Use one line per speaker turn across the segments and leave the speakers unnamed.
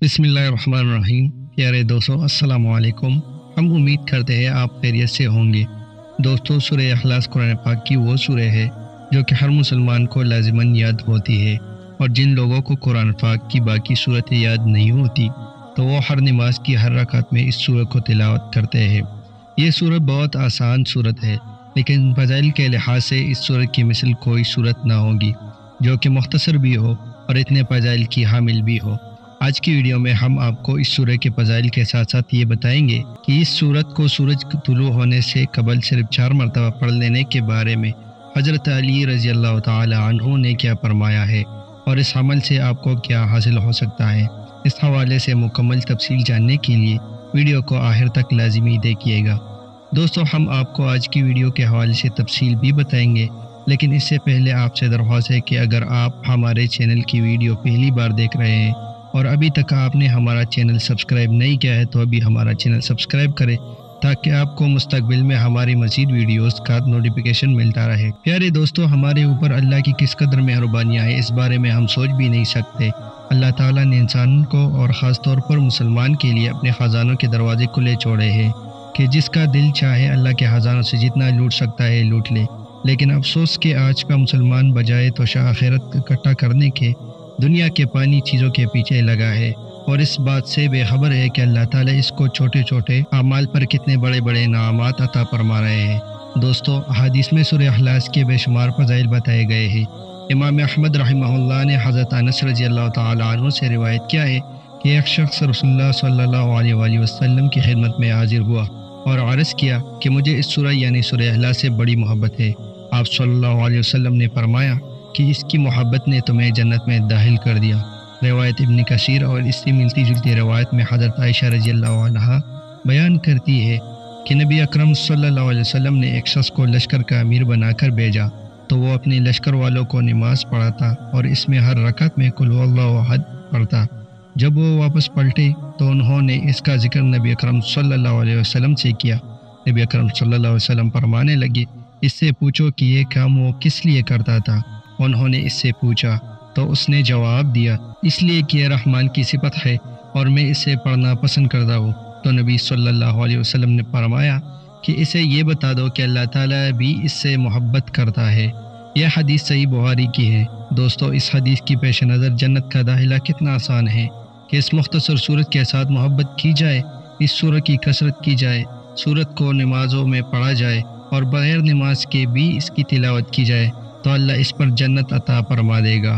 بسم اللہ الرحمن الرحیم۔ پیارے دوستو السلام علیکم۔ ہم امید کرتے ہیں آپ خیریت سے ہوں گے۔ دوستو سورہ اخلاص قرآن پاک کی وہ سورہ ہے جو کہ ہر مسلمان کو لازماً یاد ہوتی ہے، اور جن لوگوں کو قرآن پاک کی باقی صورتیں یاد نہیں ہوتی تو وہ ہر نماز کی ہر رکعت میں اس سورہ کو تلاوت کرتے ہیں۔ یہ سورت بہت آسان سورت ہے، لیکن فضائل کے لحاظ سے اس سورت کی مثل کوئی سورت نہ ہوگی جو کہ مختصر بھی ہو اور اتنے فضائل کی حامل بھی ہو۔ آج کی ویڈیو میں ہم آپ کو اس سورہ کے فضائل کے ساتھ ساتھ یہ بتائیں گے کہ اس سورت کو سورج طلوع ہونے سے قبل صرف 4 مرتبہ پڑھ لینے کے بارے میں حضرت علی رضی اللہ تعالی عنہ نے کیا فرمایا ہے، اور اس عمل سے آپ کو کیا حاصل ہو سکتا ہے۔ اس حوالے سے مکمل تفصیل جاننے کے لیے ویڈیو کو آخر تک لازمی دیکھیے گا۔ دوستو ہم آپ کو آج کی ویڈیو کے حوالے سے تفصیل بھی بتائیں گے، لیکن اس سے پہلے آپ سے درخواست ہے کہ اگر آپ ہمارے چینل کی ویڈیو پہلی بار دیکھ رہے ہیں اور ابھی تک آپ نے ہمارا چینل سبسکرائب نہیں کیا ہے تو ابھی ہمارا چینل سبسکرائب کریں تاکہ آپ کو مستقبل میں ہماری مزید ویڈیوز کا نوٹیفیکیشن ملتا رہے۔ پیارے دوستو، ہمارے اوپر اللہ کی کس قدر مہربانیاں ہیں اس بارے میں ہم سوچ بھی نہیں سکتے۔ اللہ تعالیٰ نے انسان کو اور خاص طور پر مسلمان کے لیے اپنے خزانوں کے دروازے کھلے چھوڑے ہیں کہ جس کا دل چاہے اللہ کے خزانوں سے جتنا لوٹ سکتا ہے لوٹ لے، لیکن افسوس کہ آج کا مسلمان بجائے تو آخرت اکٹھا کرنے کے دنیا کے پانی چیزوں کے پیچھے لگا ہے، اور اس بات سے بے خبر ہے کہ اللہ تعالیٰ اس کو چھوٹے چھوٹے اعمال پر کتنے بڑے بڑے انعامات عطا فرما رہے ہیں۔ دوستو حدیث میں سورہ اخلاص کے بے شمار فضائل بتائے گئے ہیں۔ امام احمد رحمہ اللہ نے حضرت انس رضی اللہ تعالی عنہ سے روایت کیا ہے کہ ایک شخص رسول اللہ صلی اللہ علیہ وآلہ وسلم کی خدمت میں حاضر ہوا اور عرض کیا کہ مجھے اس سورہ یعنی سورہ اخلاص سے بڑی محبت ہے۔ آپ صلی اللہ علیہ وسلم نے فرمایا کہ اس کی محبت نے تمہیں جنت میں داخل کر دیا۔ روایت ابن کثیر اور اس سے ملتی جلتی روایت میں حضرت عائشہ رضی اللہ عنہا بیان کرتی ہے کہ نبی اکرم صلی اللہ علیہ وسلم نے ایک شخص کو لشکر کا امیر بنا کر بھیجا تو وہ اپنے لشکر والوں کو نماز پڑھاتا اور اس میں ہر رکعت میں قل هو اللہ احد پڑھتا۔ جب وہ واپس پلٹے تو انہوں نے اس کا ذکر نبی اکرم صلی اللہ علیہ وسلم سے کیا۔ نبی اکرم صلی اللہ علیہ وسلم فرمانے لگے، اس سے پوچھو کہ یہ کام وہ کس لیے کرتا تھا۔ انہوں نے اس سے پوچھا تو اس نے جواب دیا، اس لیے کہ یہ رحمان کی صفت ہے اور میں اسے پڑھنا پسند کرتا ہوں۔ تو نبی صلی اللہ علیہ وسلم نے فرمایا کہ اسے یہ بتا دو کہ اللہ تعالیٰ بھی اس سے محبت کرتا ہے۔ یہ حدیث صحیح بخاری کی ہے۔ دوستو اس حدیث کی پیش نظر جنت کا داخلہ کتنا آسان ہے کہ اس مختصر سورت کے ساتھ محبت کی جائے، اس سورت کی کثرت کی جائے، سورت کو نمازوں میں پڑھا جائے اور بغیر نماز کے بھی اس کی تلاوت کی جائے تو اللہ اس پر جنت عطا فرما دے گا۔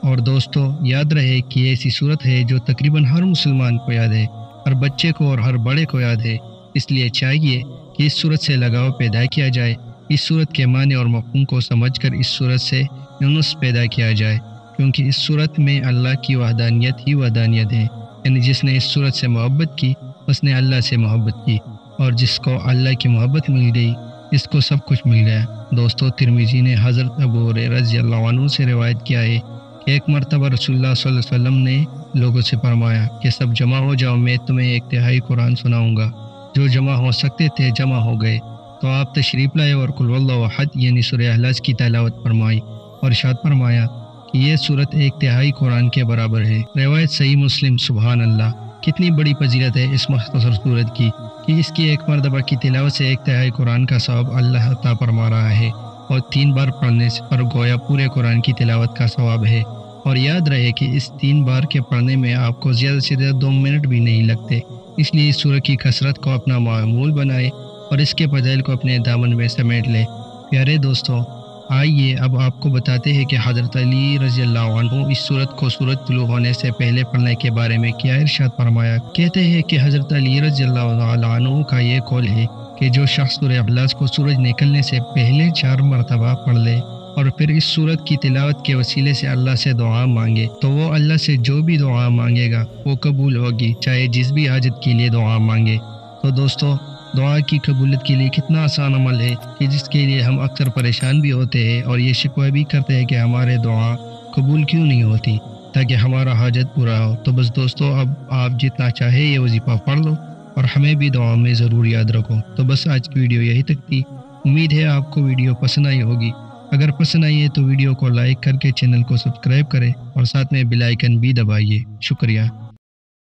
اور دوستو یاد رہے کہ یہ ایسی صورت ہے جو تقریباً ہر مسلمان کو یاد ہے، ہر بچے کو اور ہر بڑے کو یاد ہے۔ اس لیے چاہیے کہ اس صورت سے لگاؤ پیدا کیا جائے، اس صورت کے معنی اور مفہوم کو سمجھ کر اس صورت سے انس پیدا کیا جائے، کیونکہ اس صورت میں اللہ کی وحدانیت ہی وحدانیت ہے، یعنی جس نے اس صورت سے محبت کی اس نے اللہ سے محبت کی، اور جس کو اللہ کی محبت مل گئی اس کو سب کچھ مل گیا۔ دوستو ترمذی نے حضرت ابو ہریرہ رضی اللہ عنہ سے روایت کیا ہے کہ ایک مرتبہ رسول اللہ صلی اللہ علیہ وسلم نے لوگوں سے فرمایا کہ سب جمع ہو جاؤ، میں تمہیں ایک تہائی قرآن سناؤں گا۔ جو جمع ہو سکتے تھے جمع ہو گئے تو آپ تشریف لائے اور قل اللہ احد یعنی سورہ اخلاص کی تلاوت فرمائی اور ارشاد فرمایا کہ یہ سورت ایک تہائی قرآن کے برابر ہے۔ روایت صحیح مسلم۔ سبحان اللہ، کتنی بڑی فضیلت ہے اس مختصر سورت کی کہ اس کی ایک مرتبہ کی تلاوت سے ایک تہائی قرآن کا ثواب اللہ عطا فرما رہا ہے، اور 3 بار پڑھنے پر گویا پورے قرآن کی تلاوت کا ثواب ہے۔ اور یاد رہے کہ اس 3 بار کے پڑھنے میں آپ کو زیادہ سے زیادہ 2 منٹ بھی نہیں لگتے، اس لیے اس سورت کی کثرت کو اپنا معمول بنائے اور اس کے فضائل کو اپنے دامن میں سمیٹ لے۔ پیارے دوستو آئیے اب آپ کو بتاتے ہیں کہ حضرت علی رضی اللہ عنہ اس سورت کو سورج طلوع ہونے سے پہلے پڑھنے کے بارے میں کیا ارشاد فرمایا۔ کہتے ہیں کہ حضرت علی رضی اللہ عنہ کا یہ قول ہے کہ جو شخص سورہ اخلاص کو سورج نکلنے سے پہلے 4 مرتبہ پڑھ لے اور پھر اس سورت کی تلاوت کے وسیلے سے اللہ سے دعا مانگے تو وہ اللہ سے جو بھی دعا مانگے گا وہ قبول ہوگی، چاہے جس بھی حاجت کے لیے دعا مانگے۔ تو دوستو دعا کی قبولیت کے لیے کتنا آسان عمل ہے کہ جس کے لیے ہم اکثر پریشان بھی ہوتے ہیں اور یہ شکوہ بھی کرتے ہیں کہ ہمارے دعا قبول کیوں نہیں ہوتی تاکہ ہمارا حاجت پورا ہو۔ تو بس دوستو اب آپ جتنا چاہے یہ وظیفہ پڑھ لو اور ہمیں بھی دعا میں ضرور یاد رکھو۔ تو بس آج کی ویڈیو یہی تک تھی، امید ہے آپ کو ویڈیو پسند آئی ہوگی۔ اگر پسند آئی ہے تو ویڈیو کو لائک کر کے چینل کو سبسکرائب کریں اور ساتھ میں بیل آئیکن بھی دبائیے۔ شکریہ۔